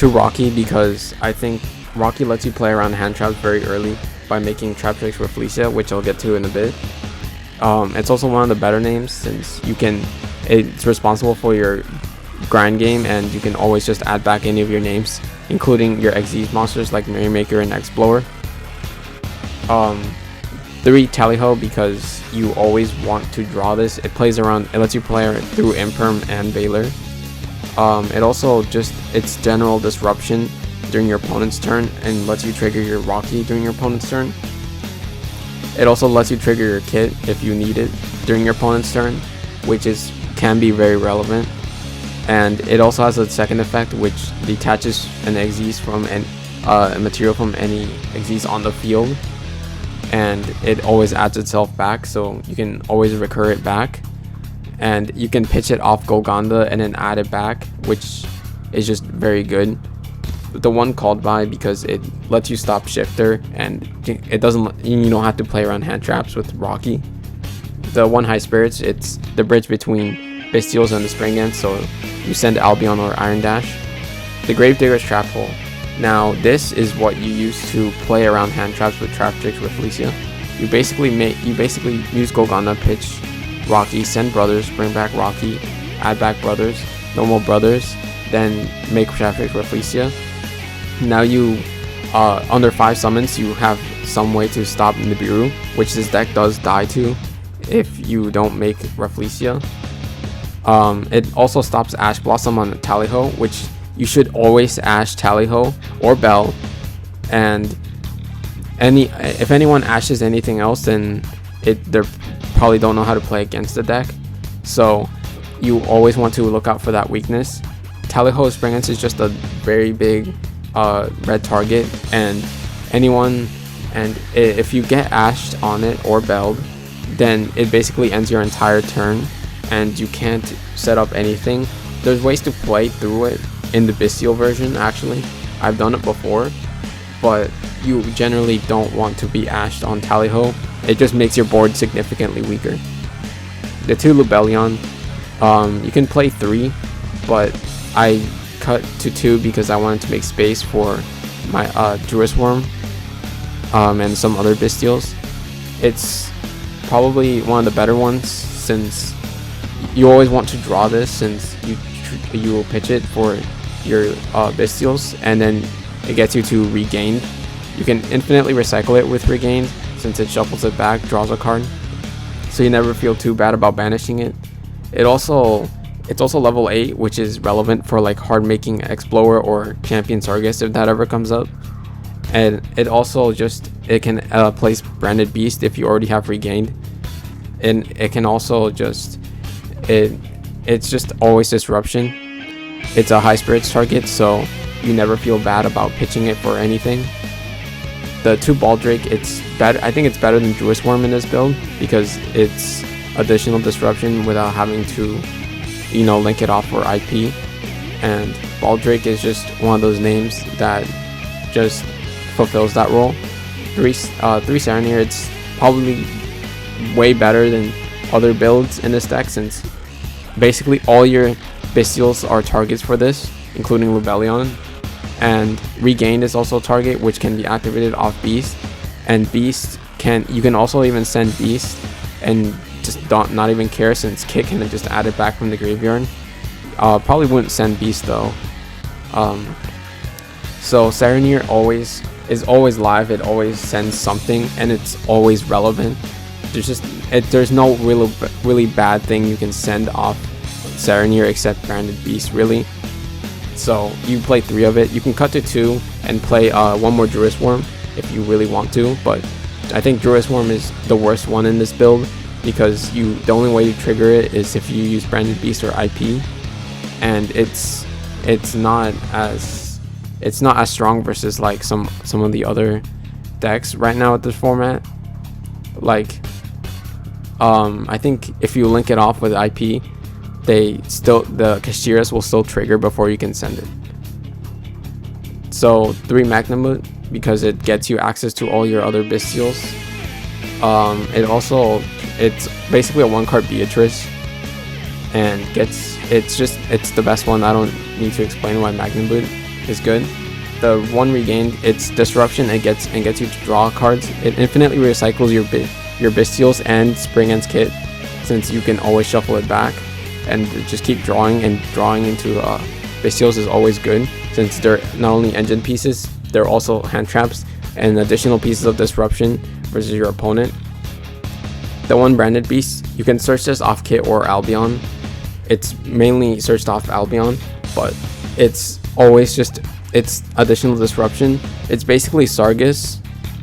to Rocky because I think Rocky lets you play around hand traps very early by making trap tricks for Felicia, which I'll get to in a bit. It's also one of the better names since it's responsible for your grind game, and you can always just add back any of your names, including your XZ monsters like Merrymaker and X-Blower. 3 Tallyho because you always want to draw this. It lets you play through Imperm and Valor. It also it's general disruption during your opponent's turn and lets you trigger your Rocky during your opponent's turn. It also lets you trigger your kit if you need it during your opponent's turn, which can be very relevant. And it also has a second effect which detaches an Xyz from a material from any Xyz on the field, and it always adds itself back, so you can always recur it back. And you can pitch it off Golgonda and then add it back, which is just very good. The one called by because it lets you stop Shifter, and you don't have to play around hand traps with Rocky. The one High Spirits, it's the bridge between Bystials and the Springan, so you send Albion or Iron Dash. The Gravedigger's Trap Hole. Now this is what you use to play around hand traps with trap tricks with Felicia. You basically use Golgonda, pitch Rocky, send brothers, bring back Rocky, add back brothers, normal brothers, then make trap tricks with Felicia. Now you under 5 summons you have some way to stop Nibiru, which this deck does die to if you don't make Rafflesia. It also stops Ash Blossom on Tallyho, which you should always Ash Tallyho or Bell, and if anyone ashes anything else, then they probably don't know how to play against the deck, so you always want to look out for that weakness. Tallyho Springans is just a very big red target, and if you get ashed on it or belled, then it basically ends your entire turn and you can't set up anything. There's ways to play through it in the Bystial version. Actually, I've done it before, but you generally don't want to be ashed on Tallyho. It just makes your board significantly weaker. The 2 Lubellion, you can play 3, but I cut to 2 because I wanted to make space for my Druid Worm and some other Bystials. It's probably one of the better ones since you always want to draw this, since you will pitch it for your Bystials, and then it gets you to Regained. You can infinitely recycle it with Regained since it shuffles it back, draws a card, so you never feel too bad about banishing it. It's also level 8, which is relevant for like hard making X-Blower or Champion Sargus if that ever comes up. And it also it can place Branded Beast if you already have Regained, and it can also it's just always disruption. It's a High Spirits target, so you never feel bad about pitching it for anything. The 2 Baldrake, it's better. I think it's better than Druid Worm in this build because it's additional disruption without having to link it off for IP, and Baldrake is just one of those names that just fulfills that role. 3 Saronir, it's probably way better than other builds in this deck since basically all your Bystials are targets for this, including Lubellion, and Regained is also a target which can be activated off Beast, and Beast you can also even send Beast and just not even care since Kit can just add it back from the graveyard. Probably wouldn't send Beast though. So Saronir is always live. It always sends something, and it's always relevant. There's no really bad thing you can send off Saronir except Branded Beast, really. So you play 3 of it. You can cut to 2 and play 1 more Druid Worm if you really want to, but I think Druid Worm is the worst one in this build because the only way to trigger it is if you use Branded Beast or IP, and it's not as strong versus like some of the other decks right now with this format. Like I think if you link it off with IP, the Kashiras will still trigger before you can send it. So 3 Magnamut because it gets you access to all your other Bystials. It's basically a 1-card Beatrice, and it's the best one. I don't need to explain why Magnamut. is good. The one regained, it's disruption. It gets you to draw cards. It infinitely recycles your Bystials and Springan's kit, since you can always shuffle it back and just keep drawing into Bystials is always good, since they're not only engine pieces, they're also hand traps and additional pieces of disruption versus your opponent. The one branded beast, you can search this off kit or Albion. It's mainly searched off Albion, but it's always just, it's additional disruption. It's basically Sargus.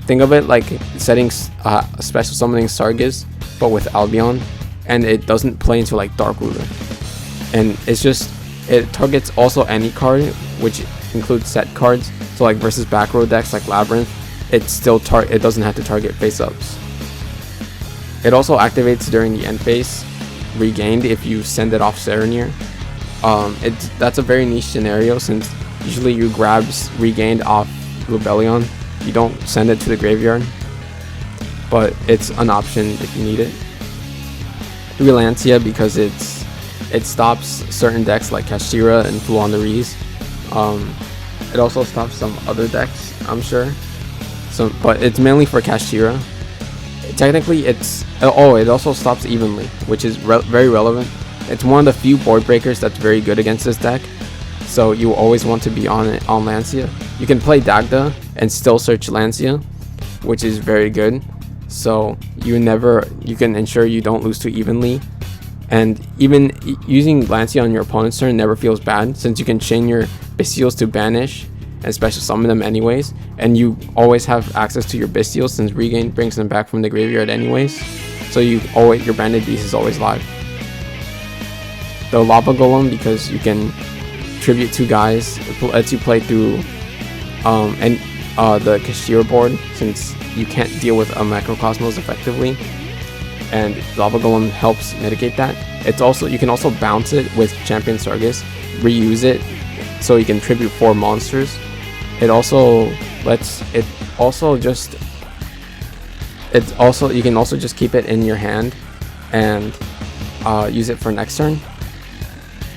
Think of it like setting special summoning Sargus, but with Albion, and it doesn't play into like Dark Ruler. And it's just, it targets also any card, which includes set cards. So like versus back row decks like Labyrinth, it doesn't have to target face ups. It also activates during the end phase, regained if you send it off Serenir. That's a very niche scenario, since usually you grab regained off Lubellion. You don't send it to the graveyard, but it's an option if you need it. Relancia, because it stops certain decks like Kashtira and Fluandereeze. It also stops some other decks, I'm sure. But it's mainly for Kashtira. Technically, it also stops evenly, which is very relevant. It's one of the few board breakers that's very good against this deck, so you always want to be on it on Lancia. You can play Dagda and still search Lancia, which is very good. So you can ensure you don't lose too evenly, and even using Lancia on your opponent's turn never feels bad, since you can chain your Bystials to banish and special summon them anyways, and you always have access to your Bystials, since regain brings them back from the graveyard anyways. So your branded beast is always live. The Lava Golem, because you can tribute 2 guys, it lets you play through the Kashtira board, since you can't deal with a Macrocosmos effectively, and Lava Golem helps mitigate that. You can also bounce it with Champion Sargus, reuse it so you can tribute 4 monsters. You can also just keep it in your hand and use it for next turn.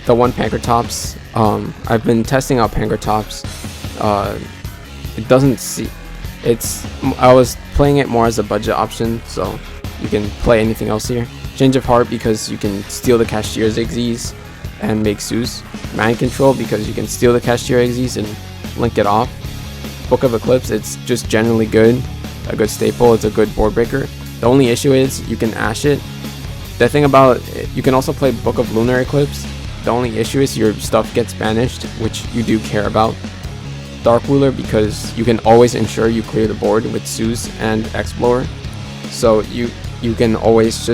The one Pankratops, I've been testing out Pankratops. I was playing it more as a budget option, so you can play anything else here. Change of Heart, because you can steal the Kashtira Xyz and make Zeus. Mind Control, because you can steal the Kashtira Xyz and link it off. Book of Eclipse, it's just generally good, a good staple. It's a good board breaker. The only issue is you can Ash it. The thing about it, you can also play Book of Lunar Eclipse. The only issue is your stuff gets banished, which you do care about. Dark Ruler, because you can always ensure you clear the board with Zeus and Explorer. So you can always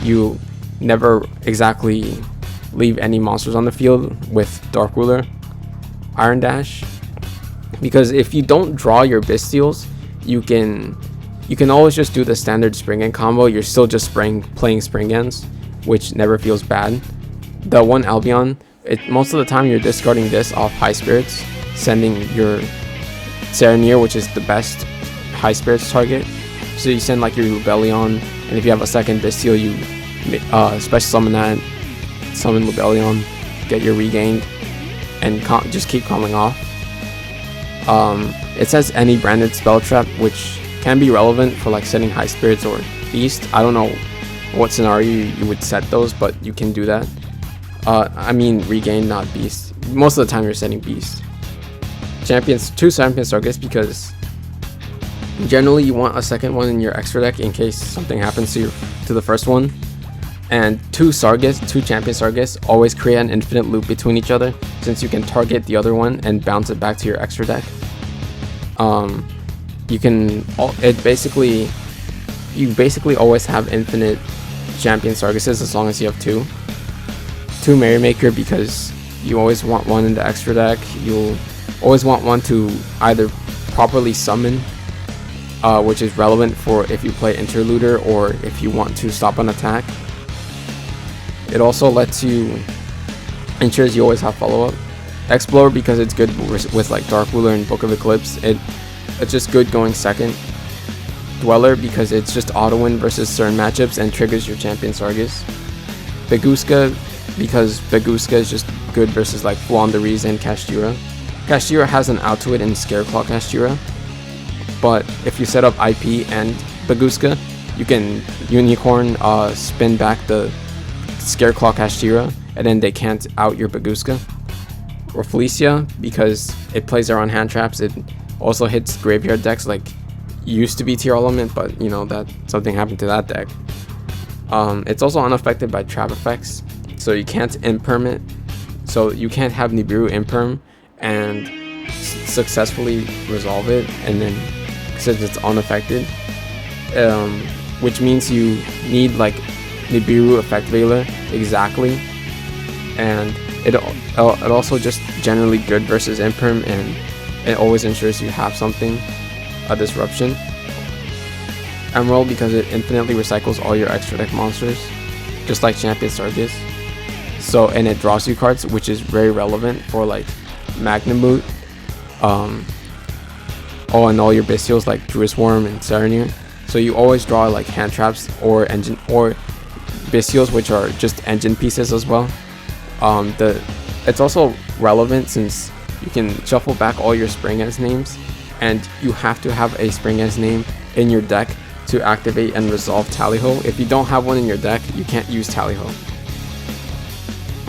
you never exactly leave any monsters on the field with Dark Ruler. Iron Dash, because if you don't draw your Bystials, you can always just do the standard Springan combo. You're still just playing Springans, which never feels bad. The one Albion, most of the time you're discarding this off High Spirits, sending your Serenir, which is the best High Spirits target. So you send like your Lubellion, and if you have a second Bystial, you special summon that, summon Lubellion, get your regained, and just keep calling off. It says any branded spell trap, which can be relevant for like setting High Spirits or Beast. I don't know what scenario you would set those, but you can do that. I mean regain, not Beast. Most of the time you're setting Beast. 2 Champion Sargus, because generally you want a second one in your extra deck in case something happens to the first one. And 2 Champion Sargus always create an infinite loop between each other, since you can target the other one and bounce it back to your extra deck. You basically always have infinite Champion Sarguses as long as you have 2. 2 Merrymaker, because you always want one in the extra deck. You'll always want one to either properly summon, which is relevant for if you play Interluder or if you want to stop an attack. It also ensures you always have follow-up. Explorer, because it's good with like Dark Ruler and Book of Eclipse. It's just good going second. Dweller, because it's just auto-win versus certain matchups and triggers your Champion Sargus. Baguska, because Baguska is just good versus like Fluandereeze and Kashtira. Kashtira has an out to it in Scareclaw Kashtira, but if you set up IP and Bagooska, you can Unicorn spin back the Scareclaw Kashtira, and then they can't out your Bagooska. Or Felicia, because it plays around hand traps, it also hits graveyard decks like used to be Tier Element, but you know that something happened to that deck. It's also unaffected by trap effects, so you can't imperm it. So you can't have Nibiru imperm and successfully resolve it, and then since it's unaffected, which means you need like Nibiru effect Veiler exactly, and it also just generally good versus imperm, and it always ensures you have something, a disruption. Emerald, because it infinitely recycles all your extra deck monsters, just like Champion Sargus. So, and it draws you cards, which is very relevant for like Magnamoot. Oh, and all your Bystials like Druid Worm and Serenir. So you always draw like hand traps or engine or Bystials, which are just engine pieces as well. It's also relevant since you can shuffle back all your Springans names, and you have to have a Springans name in your deck to activate and resolve Tallyho. If you don't have one in your deck, you can't use Tallyho.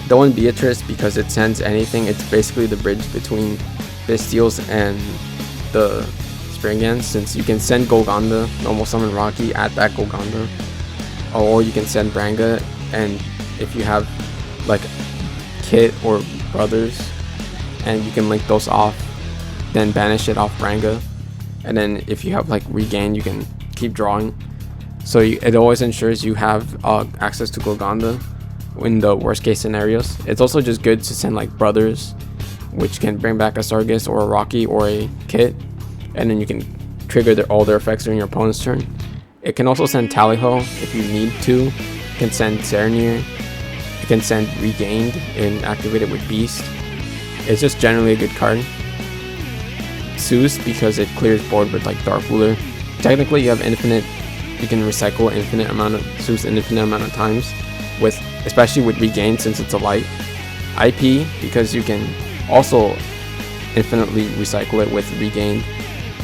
The one Beatrice, because it sends anything, it's basically the bridge between Bystials and the Springans, since you can send Golgonda, normal summon Rocky, add back Golgonda, or you can send Branga, and if you have like Kit or Brothers, and you can link those off, then banish it off Branga, and then if you have like Regain, you can keep drawing. So it always ensures you have access to Golgonda in the worst case scenarios. It's also just good to send like Brothers, which can bring back a Sargus or a Rocky or a Kit, and then you can trigger all their effects during your opponent's turn. It can also send Tallyho if you need to. It can send Serenir. It can send Regained and activate it with Beast. It's just generally a good card. Zeus, because it clears board with like Dark Ruler. Technically you have infinite, you can recycle infinite amount of Zeus an infinite amount of times, with especially with Regain since it's a light. IP, because you can also infinitely recycle it with Regain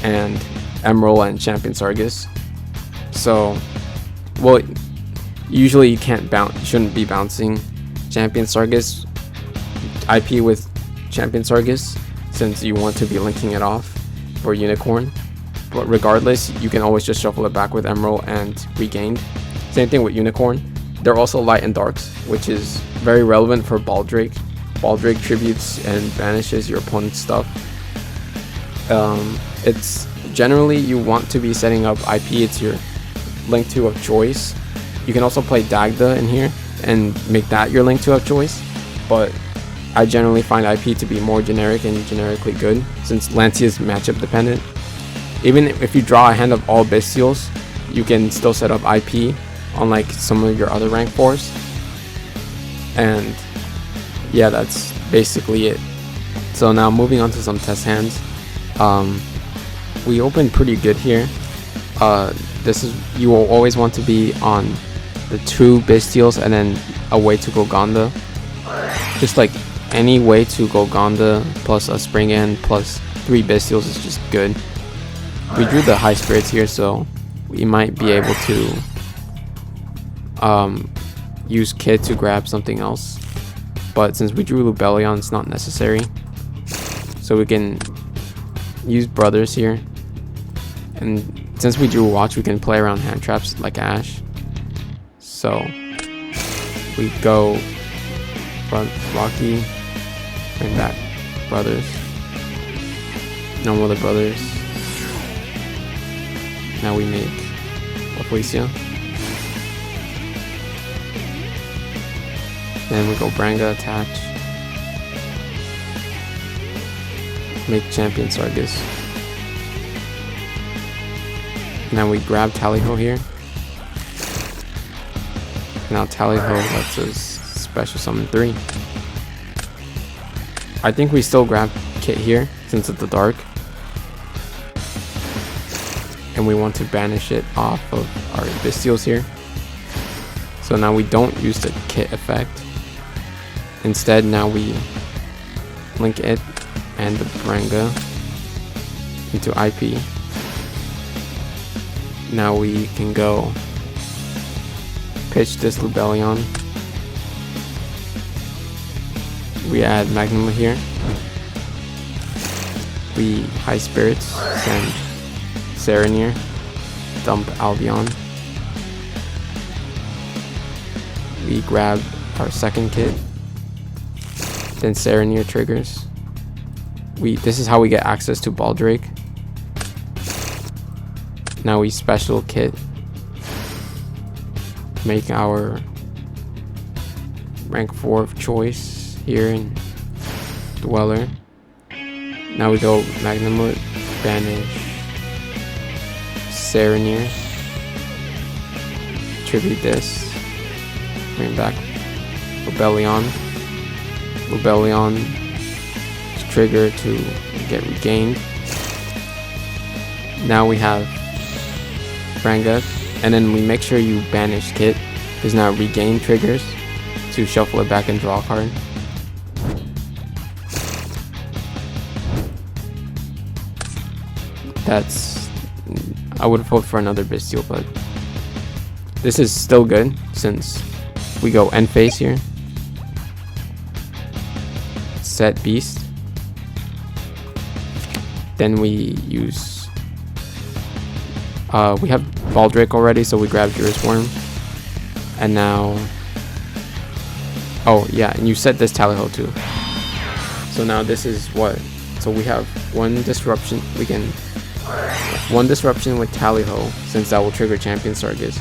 and Emerald and Champion Sargus. So, well, usually you can't bounce, you shouldn't be bouncing Champion Sargus IP with Champion Sargus, since you want to be linking it off for Unicorn. But regardless, you can always just shuffle it back with Emerald and Regained. Same thing with Unicorn. They're also light and darks, which is very relevant for Baldrake. Baldrake tributes and banishes your opponent's stuff. It's generally you want to be setting up IP. It's your link 2 of choice. You can also play Dagda in here and make that your link 2 of choice, but I generally find IP to be more generic and generically good, since Lancia is matchup dependent. Even if you draw a hand of all Bystials, you can still set up IP unlike some of your other rank 4s. And yeah, that's basically it. So now moving on to some test hands. We opened pretty good here. This is, you will always want to be on the 2 Bystials and then a way to Golgonda. Just like any way to Golgonda plus a Springan plus 3 Bystials is just good. We drew the high spirits here, so we might be able to use Kid to grab something else. But since we drew Lubellion, it's not necessary. So we can use Brothers here. And since we drew Watch, we can play around hand traps like Ash. So we go front Rocky, bring back Brothers. No more the Brothers. Now we make Felicia. Then we go Branga, attach. Make Champion Sargus. Now we grab Tallyho here. Now Tallyho lets us special summon 3. I think we still grab Kit here since it's the dark. And we want to banish it off of our Bystials here. So now we don't use the Kit effect. Instead, now we link it and the Branga into IP. Now we can go pitch this Lubellion. We add Magnum here. We High Spirits, send Serenir, dump Albion. We grab our second kit. Then Serenir triggers. This is how we get access to Baldrake. Now we special kit. Make our rank 4 of choice here in Dweller. Now we go Magnamut, banish Serenir, tribute this, bring back Lubellion. Lubellion's trigger to get regained. Now we have Branga, and then we make sure you banish Kit, because now regain triggers to shuffle it back and draw a card. I would have hoped for another Bystial, but this is still good since we go end phase here. Set Beast. Then we use we have Baldrake already, so we grab Juris Worm. And now, oh yeah, and you set this Tally-Ho too. So now this is what, so we have one disruption, we can one disruption with Tally-Ho, since that will trigger Champion Sargus.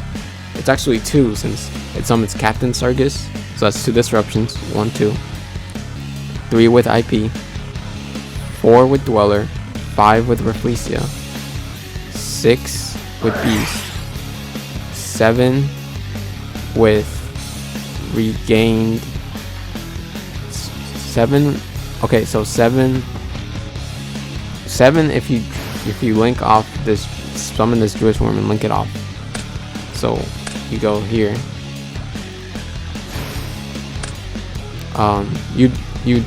It's actually two, since it summons Captain Sargus, so that's 2 disruptions, 1, 2. 3 with IP, 4 with Dweller, 5 with Rafflesia, 6 with Beast, 7 with Regained, 7, okay, so 7 if you link off this, summon this Juris Worm and link it off. So you go here, you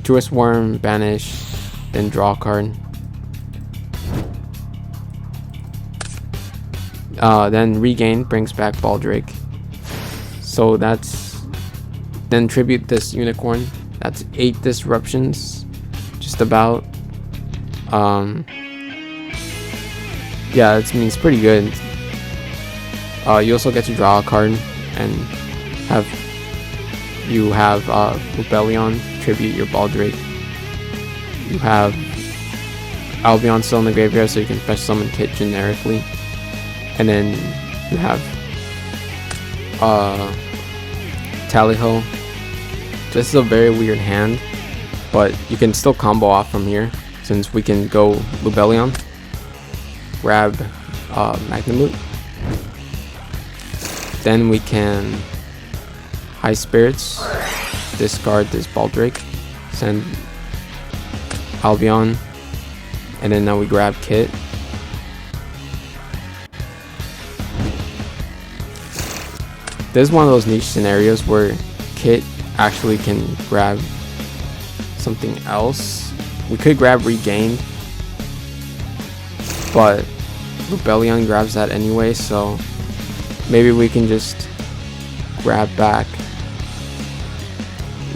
Juris Worm, banish, then draw a card. Then regain brings back Baldrake. So that's, then tribute this Unicorn. That's 8 disruptions, just about. Yeah, that means pretty good. You also get to draw a card and have Lubellion tribute your Baldrake. You have Albion still in the graveyard, so you can special summon Kit generically. And then you have Tally-Ho. This is a very weird hand, but you can still combo off from here, since we can go Lubellion, grab Magnamut. Then we can High Spirits, discard this Baldrake, send Albion, and then now we grab Kit. This is one of those niche scenarios where Kit actually can grab something else. We could grab Regain, but Lubellion grabs that anyway, so maybe we can just grab back.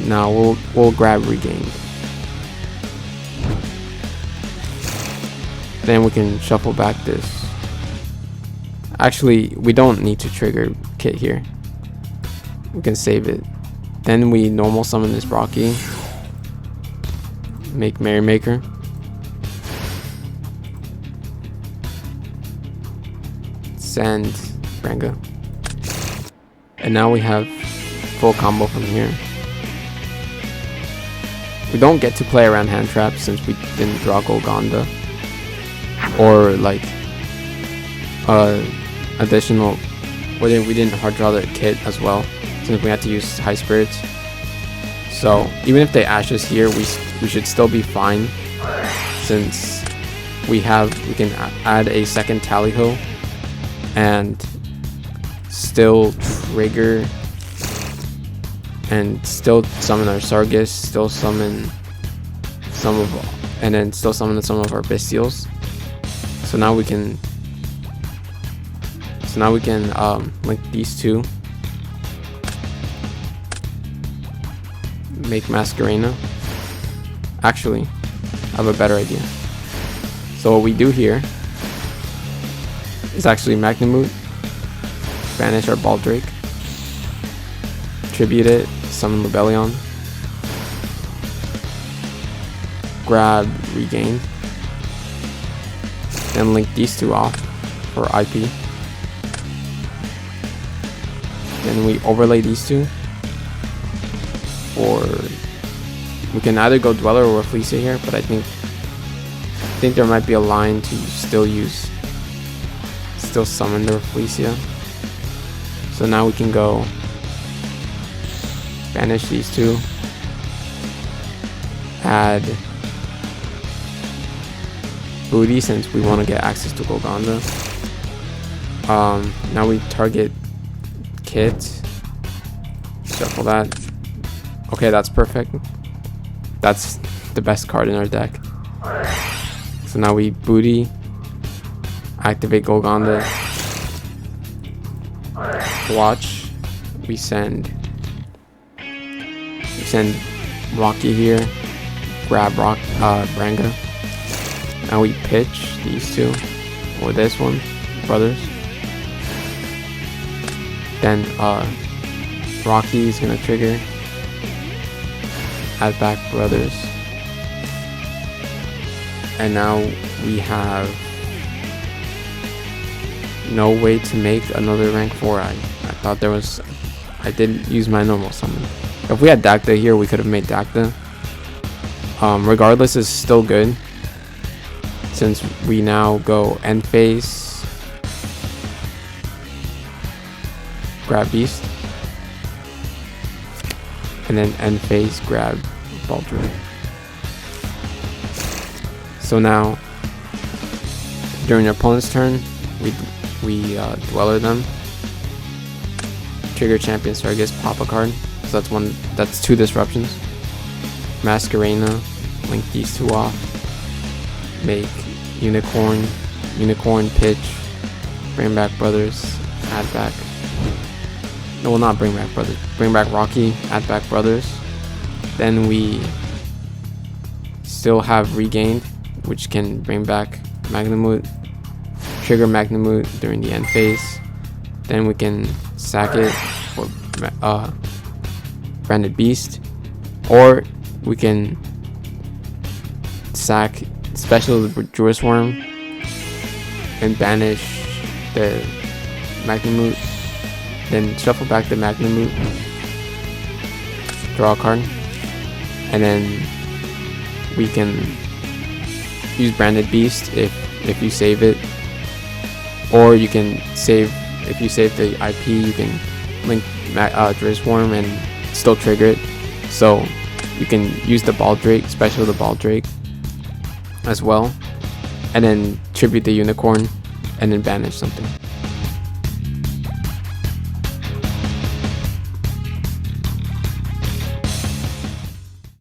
No, we'll grab Regain. Then we can shuffle back this. Actually, we don't need to trigger Kit here. We can save it. Then we normal summon this Rocky. Make Merrymaker. Send Branga. And now we have full combo from here. We don't get to play around hand traps since we didn't draw Golgonda. Or like additional, we didn't hard draw the Kit as well, since we had to use High Spirits. So even if they ashes here, we should still be fine, since we can add a second Tally-Ho and still trigger and still summon our Sargus, still summon and then still summon some of our Bystials. So now we can link these two, make Masquerena. Actually, I have a better idea. So what we do here is actually Magnamute, banish our Baldrake, tribute it, summon Rebellion, grab Regain, then link these two off for IP. Then we overlay these two, or we can either go Dweller or Fleecia here, but I think there might be a line to still summon the Fleecia. So now we can go banish these two, add Booty since we want to get access to Golgonda. Now we target Kit, shuffle that. Okay, that's perfect. That's the best card in our deck. So now we Booty, activate Golgonda, watch, we send Rocky here, grab Branga. Now we pitch these two, or this one, brothers. Then Rocky is gonna trigger, add back brothers. And now we have no way to make another rank 4. I thought there was. I didn't use my normal summon. If we had Dacta here, we could have made Dacta. Regardless, is still good since we now go end phase, grab Beast, and then end phase grab Baldrake. So now during your opponent's turn, we Dweller them, trigger Champion Sargus, pop a card. So that's 2 disruptions. Masquerena, link these two off, make Unicorn pitch, bring back brothers, add back. No, well, not bring back brothers. Bring back Rocky, add back brothers. Then we still have Regained, which can bring back Magnamute, trigger Magnamute during the end phase. Then we can sack it for Branded Beast, or we can sack special Druid Worm and banish the Magnamute, then shuffle back the Magnamute, draw a card, and then we can use Branded Beast if you save it, or you can save, if you save the IP, you can link Druid Worm and still trigger it. So you can use the Baldrake, special the Baldrake as well, and then tribute the Unicorn, and then banish something.